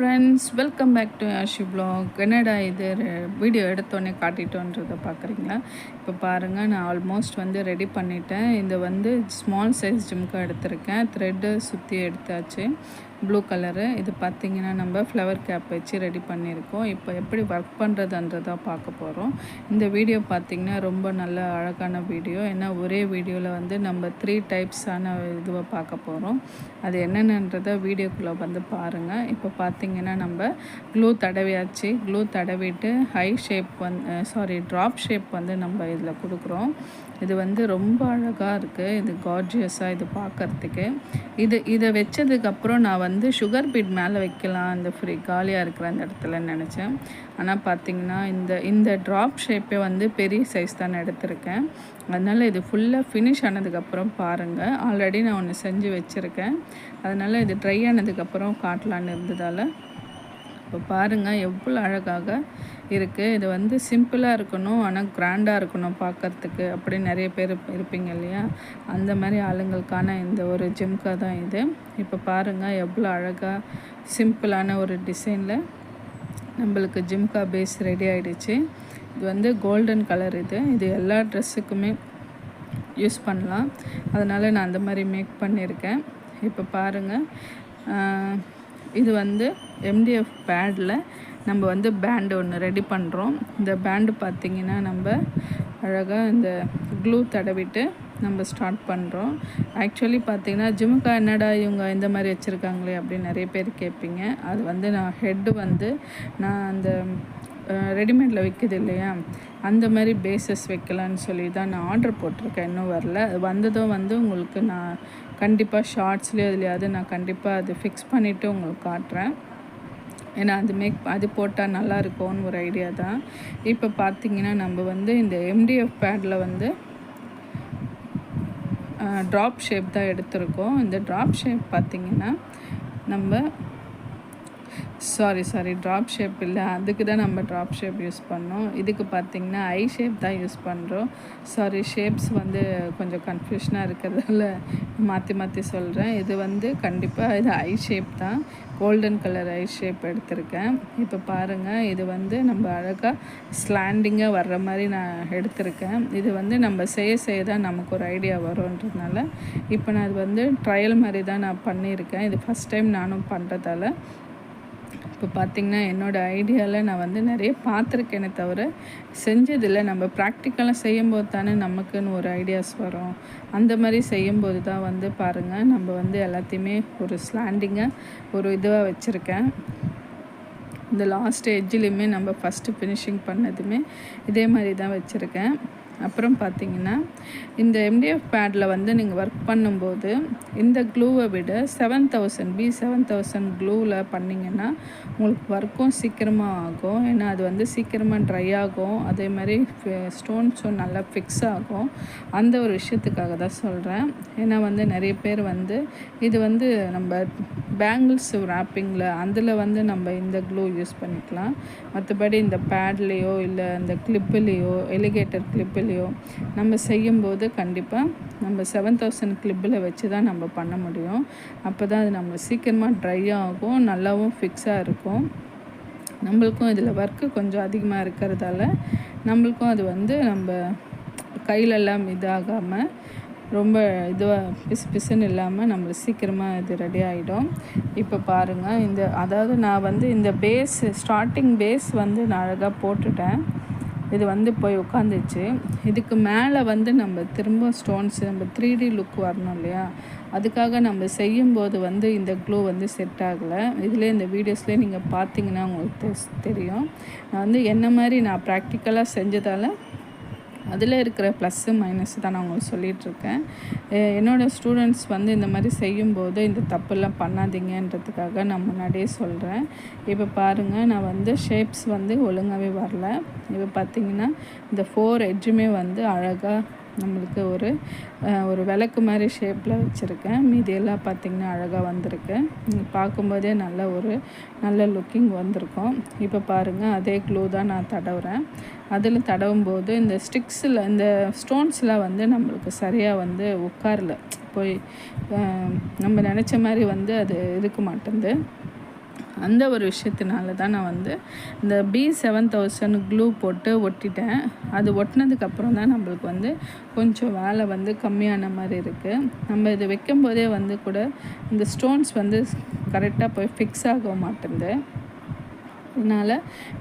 Friends, welcome back to Aashi vlog. என்னடா இது video எடுத்தோடனே காட்டிட்டோன்றதை பார்க்குறீங்களா? இப்போ பாருங்கள், நான் ஆல்மோஸ்ட் வந்து ரெடி பண்ணிட்டேன். இது வந்து ஸ்மால் சைஸ் ஜிம்கா எடுத்திருக்கேன். த்ரெட்டு சுற்றி எடுத்தாச்சு, ப்ளூ கலரு. இது பார்த்திங்கன்னா நம்ம ஃப்ளவர் கேப் வச்சு ரெடி பண்ணியிருக்கோம். இப்போ எப்படி ஒர்க் பண்ணுறதுன்றதை பார்க்க போகிறோம். இந்த வீடியோ பார்த்திங்கன்னா ரொம்ப நல்ல அழகான வீடியோ. ஏன்னா ஒரே வீடியோவில் வந்து நம்ம 3 டைப்ஸான இதுவை பார்க்க போகிறோம். அது என்னென்னன்றதை வீடியோக்குள்ளே வந்து பாருங்கள். இப்போ பார்த்திங்கன்னா நம்ம க்ளூ தடவியாச்சு. க்ளூ தடவிட்டு ஹை ஷேப் ட்ராப் ஷேப் வந்து நம்ம இதில் கொடுக்குறோம். இது வந்து ரொம்ப அழகாக இருக்குது. இது கார்ஜியஸாக இது பார்க்குறதுக்கு. இதை வச்சதுக்கப்புறம் நான் வந்து சுகர் பீட் மேலே வைக்கலாம் இந்த ஃப்ரீ காலியாக இருக்கிற அந்த இடத்துல நினச்சேன். ஆனால் பார்த்திங்கன்னா இந்த ட்ராப் ஷேப்பே வந்து பெரிய சைஸ் தான் எடுத்திருக்கேன். அதனால் இது ஃபுல்லாக ஃபினிஷ் ஆனதுக்கப்புறம் பாருங்கள். ஆல்ரெடி நான் ஒன்று செஞ்சு வச்சுருக்கேன். அதனால் இது ட்ரை ஆனதுக்கப்புறம் காட்டலான்னு இருந்ததால் இப்போ பாருங்கள் எவ்வளோ அழகாக இருக்குது. இது வந்து சிம்பிளாக இருக்கணும், ஆனால் கிராண்டாக இருக்கணும் பார்க்குறதுக்கு. அப்படி நிறைய பேர் இருப்பீங்க இல்லையா? அந்த மாதிரி ஆளுங்களுக்கான இந்த ஒரு ஜிம்கா தான் இது. இப்போ பாருங்கள் எவ்வளோ அழகாக சிம்பிளான ஒரு டிசைனில் நம்மளுக்கு ஜிம்கா பேஸ் ரெடி ஆகிடுச்சு. இது வந்து கோல்டன் கலர். இது எல்லா ட்ரெஸ்ஸுக்குமே யூஸ் பண்ணலாம். அதனால் நான் அந்த மாதிரி மேக் பண்ணியிருக்கேன். இப்போ பாருங்கள், இது வந்து எம்டிஎஃப் பேடில் நம்ம வந்து பேண்டு ஒன்று ரெடி பண்ணுறோம். இந்த பேண்டு பார்த்திங்கன்னா நம்ம அழகாக இந்த க்ளூ தடவிட்டு நம்ம ஸ்டார்ட் பண்ணுறோம். ஆக்சுவலி பார்த்திங்கன்னா ஜிம்கா என்னடா இவங்க இந்த மாதிரி வச்சுருக்காங்களே அப்படின்னு நிறைய பேர் கேட்பீங்க. அது வந்து நான் ஹெட்டு வந்து நான் அந்த ரெடிமேடில் விற்கிது இல்லையா, அந்த மாதிரி பேஸஸ் வைக்கலான்னு சொல்லி தான் நான் ஆர்டர் போட்டிருக்கேன். இன்னும் வரல. வந்ததும் வந்து உங்களுக்கு நான் கண்டிப்பாக ஷார்ட்ஸ்லேயோ இதுலையாவது நான் கண்டிப்பாக அது ஃபிக்ஸ் பண்ணிவிட்டு உங்களுக்கு காட்டுறேன். ஏன்னா அது போட்டால் நல்லா இருக்கும்னு ஒரு ஐடியா தான். இப்போ பார்த்திங்கன்னா நம்ம வந்து இந்த எம்டிஎஃப் பேடில் வந்து ட்ராப் ஷேப் தான் எடுத்திருக்கோம். இந்த ட்ராப் ஷேப் பார்த்திங்கன்னா நம்ம சாரி ட்ராப் ஷேப் இல்லை, அதுக்கு தான் நம்ம ட்ராப் ஷேப் யூஸ் பண்ணோம். இதுக்கு பார்த்திங்கன்னா ஐ ஷேப் தான் யூஸ் பண்ணுறோம். ஷேப்ஸ் வந்து கொஞ்சம் கன்ஃபியூஷனாக இருக்கிறதால மாற்றி சொல்கிறேன். இது வந்து கண்டிப்பாக இது ஐ ஷேப் தான். கோல்டன் கலர் ஐ ஷேப் எடுத்திருக்கேன். இப்போ பாருங்கள், இது வந்து நம்ம அழகாக ஸ்லாண்டிங்காக வர்ற மாதிரி நான் எடுத்திருக்கேன். இது வந்து நம்ம செய்ய தான் நமக்கு ஒரு ஐடியா வரும்ன்றதுனால இப்போ நான் அது வந்து ட்ரையல் மாதிரி தான் நான் பண்ணியிருக்கேன். இது ஃபஸ்ட் டைம் நானும் பண்ணுறதால இப்போ பார்த்திங்கன்னா என்னோடய ஐடியாவில் நான் வந்து நிறைய பார்த்துருக்கேனே தவிர செஞ்சதில்லை. நம்ம ப்ராக்டிக்கலாக செய்யும்போது தானே நமக்குன்னு ஒரு ஐடியாஸ் வரும். அந்த மாதிரி செய்யும்போது தான் வந்து பாருங்கள் நம்ம வந்து எல்லாத்தையுமே ஒரு ஸ்லாண்டிங்காக ஒரு இதுவாக வச்சுருக்கேன். இந்த லாஸ்ட் எட்ஜ்லேயுமே நம்ம ஃபஸ்ட்டு ஃபினிஷிங் பண்ணதுமே இதே மாதிரி தான் வச்சுருக்கேன். அப்புறம் பார்த்திங்கன்னா இந்த எம்டிஎஃப் பேடில் வந்து நீங்கள் ஒர்க் பண்ணும்போது இந்த க்ளூவை விட 7000 க்ளூவில் பண்ணிங்கன்னா உங்களுக்கு ஒர்க்கும் சீக்கிரமாக ஆகும். ஏன்னா அது வந்து சீக்கிரமாக ட்ரை ஆகும். அதே மாதிரி ஸ்டோன்ஸும் நல்லா ஃபிக்ஸ் ஆகும். அந்த ஒரு விஷயத்துக்காக தான் சொல்கிறேன். ஏன்னா வந்து நிறைய பேர் வந்து இது வந்து நம்ம பேங்கிள்ஸ் ராப்பிங்கில் அதில் வந்து நம்ம இந்த க்ளூ யூஸ் பண்ணிக்கலாம். மற்றபடி இந்த பேட்லேயோ இல்லை இந்த கிளிப்புலேயோ எலிகேட்டர் கிளிப்புலேயோ நம்ம செய்யும்போது கண்டிப்பாக நம்ம 7000 கிளிப்பில் வச்சு தான் நம்ம பண்ண முடியும். அப்போ தான் அது நம்ம சீக்கிரமாக ட்ரை ஆகும், நல்லாவும் ஃபிக்ஸாக இருக்கும். நம்மளுக்கும் இதில் ஒர்க்கு கொஞ்சம் அதிகமாக இருக்கிறதால நம்மளுக்கும் அது வந்து நம்ம கையிலெல்லாம் இதாகாமல் ரொம்ப இதுவாக பிசுன்னு இல்லாமல் நம்மளுக்கு சீக்கிரமாக இது ரெடி ஆகிடும். இப்போ பாருங்கள், அதாவது நான் வந்து இந்த ஸ்டார்டிங் பேஸ் வந்து நான் அழகாக போட்டுட்டேன். இது வந்து போய் உட்காந்துச்சு. இதுக்கு மேலே வந்து நம்ம திரும்ப ஸ்டோன்ஸ் நம்ம 3D லுக் வரணும் இல்லையா, அதுக்காக நம்ம செய்யும்போது வந்து இந்த க்ளூ வந்து செட் ஆகலை. இதில் இந்த வீடியோஸ்லேயே நீங்கள் பார்த்தீங்கன்னா உங்களுக்கு தெரியும். நான் வந்து என்ன மாதிரி நான் ப்ராக்டிக்கலாக செஞ்சதால் அதில் இருக்கிற ப்ளஸ்ஸு மைனஸ் தான் நான் உங்களுக்கு சொல்லிகிட்ருக்கேன். என்னோடய ஸ்டூடெண்ட்ஸ் வந்து இந்த மாதிரி செய்யும்போது இந்த தப்பெல்லாம் பண்ணாதீங்கன்றதுக்காக நான் முன்னாடியே சொல்கிறேன். இப்போ பாருங்கள், நான் வந்து ஷேப்ஸ் வந்து ஒழுங்காகவே வரல. இப்போ பார்த்திங்கன்னா இந்த 4 எட்ஜுமே வந்து அழகாக நம்மளுக்கு ஒரு விளக்கு மாதிரி ஷேப்பில் வச்சுருக்கேன். மீதியெல்லாம் பார்த்திங்கன்னா அழகாக வந்திருக்கு. நீங்கள் பார்க்கும்போதே நல்ல லுக்கிங் வந்திருக்கும். இப்போ பாருங்கள், அதே க்ளூ தான் நான் தடவுறேன். அதில் தடவும்போது இந்த இந்த ஸ்டோன்ஸ்லாம் வந்து நம்மளுக்கு சரியாக வந்து உட்காரல, போய் நம்ம நினச்ச மாதிரி வந்து அது இருக்க மாட்டேங்குது. அந்த ஒரு விஷயத்தினால தான் நான் வந்து இந்த B7000 க்ளூ போட்டு ஒட்டிட்டேன். அது ஒட்டினதுக்கப்புறம் தான் நம்மளுக்கு வந்து கொஞ்சம் வேலை வந்து கம்மியான மாதிரி இருக்குது. நம்ம இது வைக்கும்போதே வந்து கூட இந்த ஸ்டோன்ஸ் வந்து கரெக்டாக போய் ஃபிக்ஸ் ஆக மாட்டேங்குது. அதனால்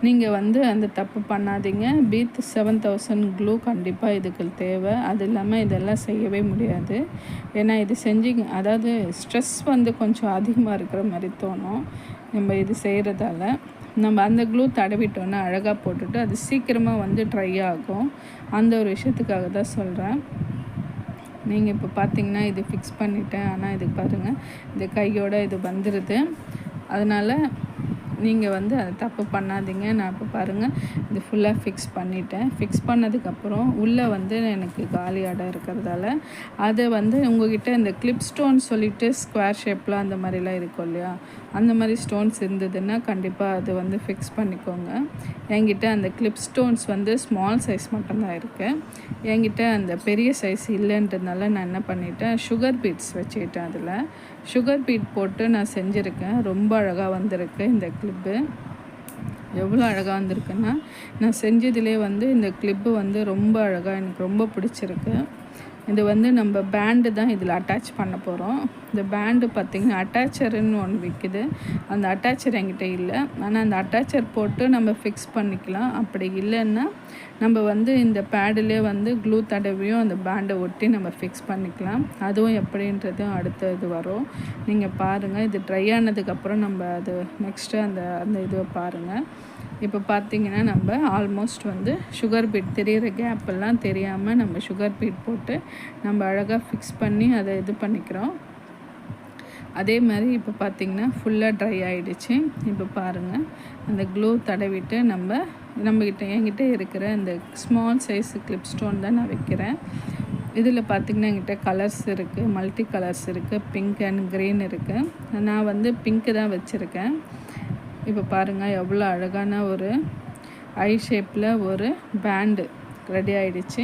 நீங்கள் வந்து அந்த தப்பு பண்ணாதீங்க. B7000 க்ளூ கண்டிப்பாக இதுக்கு தேவை. அது இல்லாமல் இதெல்லாம் செய்யவே முடியாது. ஏன்னா இது செஞ்சிங்க அதாவது ஸ்ட்ரெஸ் வந்து கொஞ்சம் அதிகமாக இருக்கிற மாதிரி தோணும் நம்ம இது செய்கிறதால. நம்ம அந்த க்ளூ தடவிட்டோன்னா அழகாக போட்டுட்டு அது சீக்கிரமாக வந்து ட்ரை ஆகும். அந்த ஒரு விஷயத்துக்காக தான் சொல்கிறேன். நீங்கள் இப்போ பார்த்தீங்கன்னா இது ஃபிக்ஸ் பண்ணிட்டேன். ஆனால் இது பாருங்கள், இந்த கையோட இது வந்துடுது. அதனால் நீங்கள் வந்து அதை தப்பு பண்ணாதீங்க. நான் இப்போ பாருங்கள் இது ஃபுல்லாக ஃபிக்ஸ் பண்ணிட்டேன். ஃபிக்ஸ் பண்ணதுக்கப்புறம் உள்ளே வந்து எனக்கு காலி இடம் இருக்கிறதால அதை வந்து உங்கள்கிட்ட இந்த கிளிப் ஸ்டோன் சொல்லிவிட்டு ஸ்கொயர் ஷேப்பில் அந்த மாதிரிலாம் இருக்கும் இல்லையா, அந்த மாதிரி ஸ்டோன்ஸ் இருந்ததுன்னா கண்டிப்பாக அது வந்து ஃபிக்ஸ் பண்ணிக்கோங்க. என்கிட்ட அந்த கிளிப் ஸ்டோன்ஸ் வந்து ஸ்மால் சைஸ் மட்டும்தான் இருக்குது. என்கிட்ட அந்த பெரிய சைஸ் இல்லைன்றதுனால நான் என்ன பண்ணிட்டேன், சுகர் பீட்ஸ் வச்சுக்கிட்டேன். அதில் சுகர் பீட் போட்டு நான் செஞ்சுருக்கேன். ரொம்ப அழகாக வந்திருக்கு இந்த கிளிப்பு. எவ்வளோ அழகாக வந்திருக்குன்னா, நான் செஞ்சதுலேயே வந்து இந்த கிளிப்பு வந்து ரொம்ப அழகாக எனக்கு ரொம்ப பிடிச்சிருக்கு. இது வந்து நம்ம பேண்டு தான் இதில் அட்டாச் பண்ண போகிறோம். இந்த பேண்டு பார்த்திங்கன்னா அட்டாச்சருன்னு ஒன்று விற்கிது. அந்த அட்டாச்சர் என்கிட்ட இல்லை. ஆனால் அந்த அட்டாச்சர் போட்டு நம்ம ஃபிக்ஸ் பண்ணிக்கலாம். அப்படி இல்லைன்னா நம்ம வந்து இந்த பேடிலே வந்து க்ளூ தடவியும் அந்த பேண்டை ஒட்டி நம்ம ஃபிக்ஸ் பண்ணிக்கலாம். அதுவும் எப்படின்றதும் அடுத்த இது வரும். நீங்கள் பாருங்கள். இது ட்ரை ஆனதுக்கப்புறம் நம்ம அது நெக்ஸ்ட்டு அந்த இதுவை பாருங்கள். இப்போ பார்த்திங்கன்னா நம்ம ஆல்மோஸ்ட் வந்து சுகர் பீட் தெரிகிற கேப்பெல்லாம் தெரியாமல் நம்ம சுகர் பீட் போட்டு நம்ம அழகாக ஃபிக்ஸ் பண்ணி அதை இது பண்ணிக்கிறோம். அதே மாதிரி இப்போ பார்த்திங்கன்னா ஃபுல்லாக ட்ரை ஆகிடுச்சு. இப்போ பாருங்கள், அந்த க்ளூ தடவிட்டு என்கிட்ட இருக்கிற இந்த ஸ்மால் சைஸ் கிளிப் ஸ்டோன் தான் நான் வைக்கிறேன். இதில் பார்த்திங்கன்னா என்கிட்ட கலர்ஸ் இருக்குது, மல்டி கலர்ஸ் இருக்குது, பிங்க் அண்ட் க்ரீன் இருக்குது. நான் வந்து பிங்க்கு தான் வச்சுருக்கேன். இப்போ பாருங்கள் எவ்வளோ அழகான ஒரு ஐ ஷேப்பில் ஒரு பேண்டு ரெடி ஆகிடுச்சு.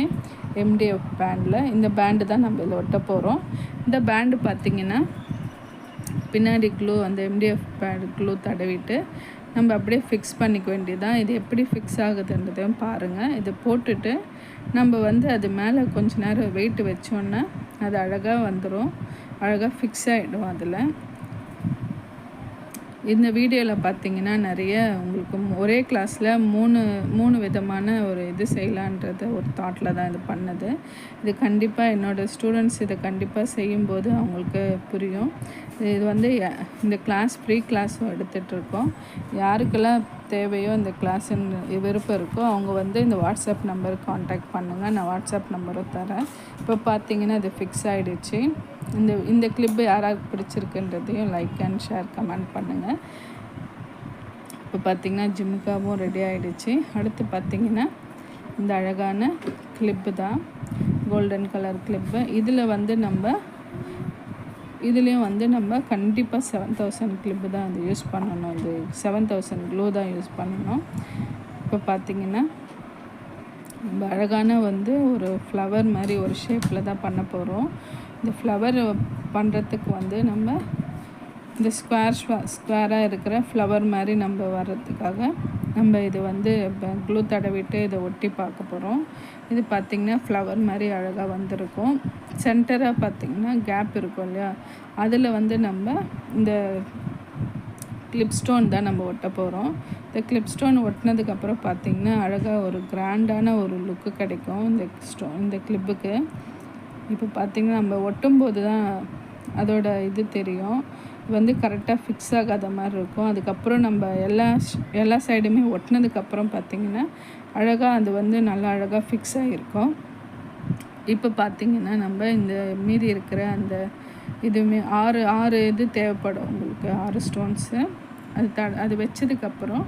MDF பேண்டில் இந்த பேண்டு தான் நம்ம இதில் ஒட்ட போகிறோம். இந்த பேண்டு பார்த்திங்கன்னா பின்னாடி க்ளூ அந்த MDF பேண்டு க்ளூ தடவிட்டு நம்ம அப்படியே ஃபிக்ஸ் பண்ணிக்க வேண்டியதான். இது எப்படி ஃபிக்ஸ் ஆகுதுன்றதையும் பாருங்கள். இதை போட்டுட்டு நம்ம வந்து அது மேலே கொஞ்ச நேரம் வெயிட் வச்சோன்னா அது அழகாக வந்துடும், அழகாக ஃபிக்ஸ் ஆகிடும். அதில் இந்த வீடியோவில் பார்த்திங்கன்னா நிறைய உங்களுக்கு ஒரே கிளாஸில் மூணு விதமான ஒரு இது செய்யலான்றது ஒரு தாட்டில் தான் இது பண்ணது. இது கண்டிப்பாக என்னோடய ஸ்டூடெண்ட்ஸ் இதை கண்டிப்பாக செய்யும்போது அவங்களுக்கு புரியும். இது வந்து இந்த ஃப்ரீ கிளாஸும் எடுத்துகிட்ருக்கோம். யாருக்கெல்லாம் தேவையோ இந்த கிளாஸுன்னு விருப்பம் இருக்கோ அவங்க வந்து இந்த வாட்ஸ்அப் நம்பருக்கு காண்டாக்ட் பண்ணுங்கள். நான் வாட்ஸ்அப் நம்பரும் தரேன். இப்போ பார்த்திங்கன்னா இது ஃபிக்ஸ் ஆகிடுச்சு. இந்த கிளிப்பு யாராருக்கு பிடிச்சிருக்குன்றதையும் லைக் அண்ட் ஷேர் கமெண்ட் பண்ணுங்கள். இப்போ பார்த்திங்கன்னா ஜிம்முக்காவும் ரெடி ஆகிடுச்சு. அடுத்து பார்த்திங்கன்னா இந்த அழகான கிளிப்பு தான், கோல்டன் கலர் கிளிப்பு. இதில் வந்து இதுலேயும் வந்து நம்ம கண்டிப்பாக 7000 கிளிப்பு தான் அது யூஸ் பண்ணணும். இது 7000 க்ளூ தான் யூஸ் பண்ணணும். இப்போ பார்த்திங்கன்னா நம்ம அழகான வந்து ஒரு ஃப்ளவர் மாதிரி ஒரு ஷேப்பில் தான் பண்ண போகிறோம். இந்த ஃப்ளவர் பண்ணுறதுக்கு வந்து நம்ம இந்த ஸ்கொயராக இருக்கிற ஃப்ளவர் மாதிரி நம்ம வர்றதுக்காக நம்ம இது வந்து க்ளூ தடவிட்டு இதை ஒட்டி பார்க்க போகிறோம். இது பார்த்திங்கன்னா ஃப்ளவர் மாதிரி அழகாக வந்திருக்கும். சென்டராக பார்த்திங்கன்னா கேப் இருக்கும் இல்லையா, அதில் வந்து நம்ம இந்த கிளிப் ஸ்டோன் தான் நம்ம ஒட்ட போகிறோம். இந்த கிளிப் ஸ்டோன் ஒட்டினதுக்கப்புறம் பார்த்திங்கன்னா அழகாக ஒரு கிராண்டான ஒரு லுக்கு கிடைக்கும் இந்த கிளிப்புக்கு. இப்போ பார்த்திங்கன்னா நம்ம ஒட்டும்போது தான் அதோட இது தெரியும். வந்து கரெக்டாக ஃபிக்ஸ் ஆகாத மாதிரி இருக்கும். அதுக்கப்புறம் நம்ம எல்லா சைடுமே ஒட்டினதுக்கப்புறம் பார்த்திங்கன்னா அழகாக அது வந்து நல்லா அழகாக ஃபிக்ஸ் ஆகிருக்கும். இப்போ பார்த்திங்கன்னா நம்ம இந்த மீதி இருக்கிற அந்த இதுவுமே ஆறு இது தேவைப்படும் உங்களுக்கு, 6 ஸ்டோன்ஸு. அது வச்சதுக்கப்புறம்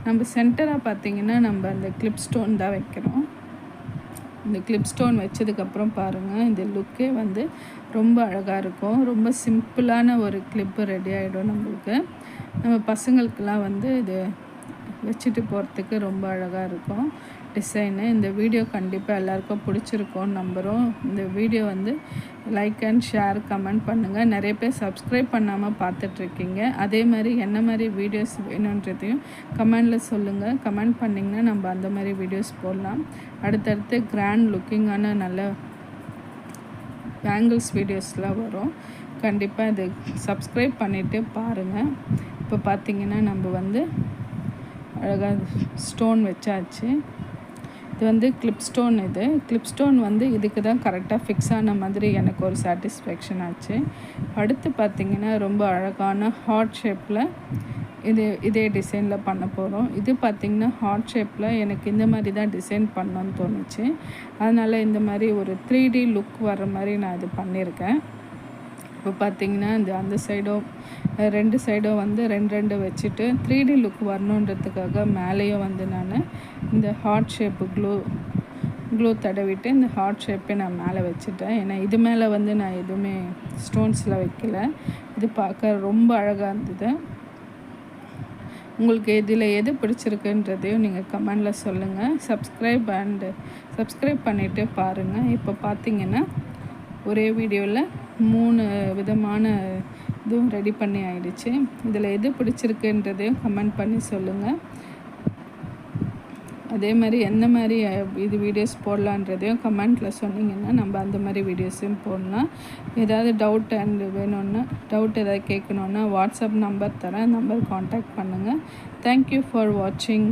நம்ம சென்டராக பார்த்திங்கன்னா நம்ம அந்த கிளிப் ஸ்டோன் தான் வைக்கிறோம். இந்த கிளிப் ஸ்டோன் வச்சதுக்கப்புறம் பாருங்கள், இந்த லுக்கே வந்து ரொம்ப அழகாக இருக்கும். ரொம்ப சிம்பிளான ஒரு கிளிப்பு ரெடி ஆகிடும் நம்மளுக்கு. நம்ம பசங்களுக்கெல்லாம் வந்து இது வச்சுட்டு போகிறதுக்கு ரொம்ப அழகாக இருக்கும். டிசைனு. இந்த வீடியோ கண்டிப்பாக எல்லாருக்கும் பிடிச்சிருக்கோன்னு நம்புகிறோம். இந்த வீடியோ வந்து லைக் அண்ட் ஷேர் கமெண்ட் பண்ணுங்கள். நிறைய பேர் சப்ஸ்கிரைப் பண்ணாமல் பார்த்துட்ருக்கீங்க. அதே மாதிரி என்ன மாதிரி வீடியோஸ் வேணுன்றதையும் கமெண்டில் சொல்லுங்கள். கமெண்ட் பண்ணிங்கன்னா நம்ம அந்த மாதிரி வீடியோஸ் போடலாம். அடுத்தடுத்து கிராண்ட் லுக்கிங்கான நல்ல பேங்கிள்ஸ் வீடியோஸ்லாம் வரும். கண்டிப்பாக இது சப்ஸ்கிரைப் பண்ணிவிட்டு பாருங்கள். இப்போ பார்த்திங்கன்னா நம்ம வந்து அழகாக ஸ்டோன் வச்சாச்சு. இது வந்து கிளிப் ஸ்டோன். இது கிளிப் ஸ்டோன் வந்து இதுக்கு தான் கரெக்டாக ஃபிக்ஸ் ஆன மாதிரி எனக்கு ஒரு சாட்டிஸ்ஃபேக்ஷன் ஆச்சு. அடுத்து பார்த்திங்கன்னா ரொம்ப அழகான ஹார்ட் ஷேப்பில் இதே டிசைனில் பண்ண போகிறோம். இது பார்த்திங்கன்னா ஹார்ட் ஷேப்பில் எனக்கு இந்த மாதிரி தான் டிசைன் பண்ணணும்னு தோணுச்சு. அதனால் இந்த மாதிரி ஒரு 3D லுக் வர்ற மாதிரி நான் இது பண்ணியிருக்கேன். இப்போ பார்த்திங்கன்னா அந்த சைடும் 2 சைடும் வந்து 2 வச்சுட்டு 3D லுக் வரணுன்றதுக்காக மேலேயும் வந்து நான் இந்த ஹார்ட் ஷேப்பு க்ளூ தடவிட்டு இந்த ஹார்ட் ஷேப்பை நான் மேலே வச்சுட்டேன். ஏன்னா இது மேலே வந்து நான் எதுவுமே ஸ்டோன்ஸில் வைக்கல. இது பார்க்க ரொம்ப அழகாக இருந்தது. உங்களுக்கு இதில் எது பிடிச்சிருக்குன்றதையும் நீங்கள் கமெண்டில் சொல்லுங்கள். சப்ஸ்கிரைப் பண்ணிவிட்டு பாருங்கள். இப்போ பார்த்திங்கன்னா ஒரே வீடியோவில் 3 விதமான இதுவும் ரெடி பண்ணி ஆயிடுச்சு. இதில் எது பிடிச்சிருக்குன்றதையும் கமெண்ட் பண்ணி சொல்லுங்கள். அதே மாதிரி எந்த மாதிரி இது வீடியோஸ் போடலான்றதையும் கமெண்ட்டில் சொன்னிங்கன்னா நம்ம அந்த மாதிரி வீடியோஸையும் போடலாம். ஏதாவது டவுட் ஏதாவது கேட்கணுன்னா வாட்ஸ்அப் நம்பர் தரேன். நம்பர் காண்டாக்ட் பண்ணுங்கள். தேங்க்யூ ஃபார் வாட்சிங்.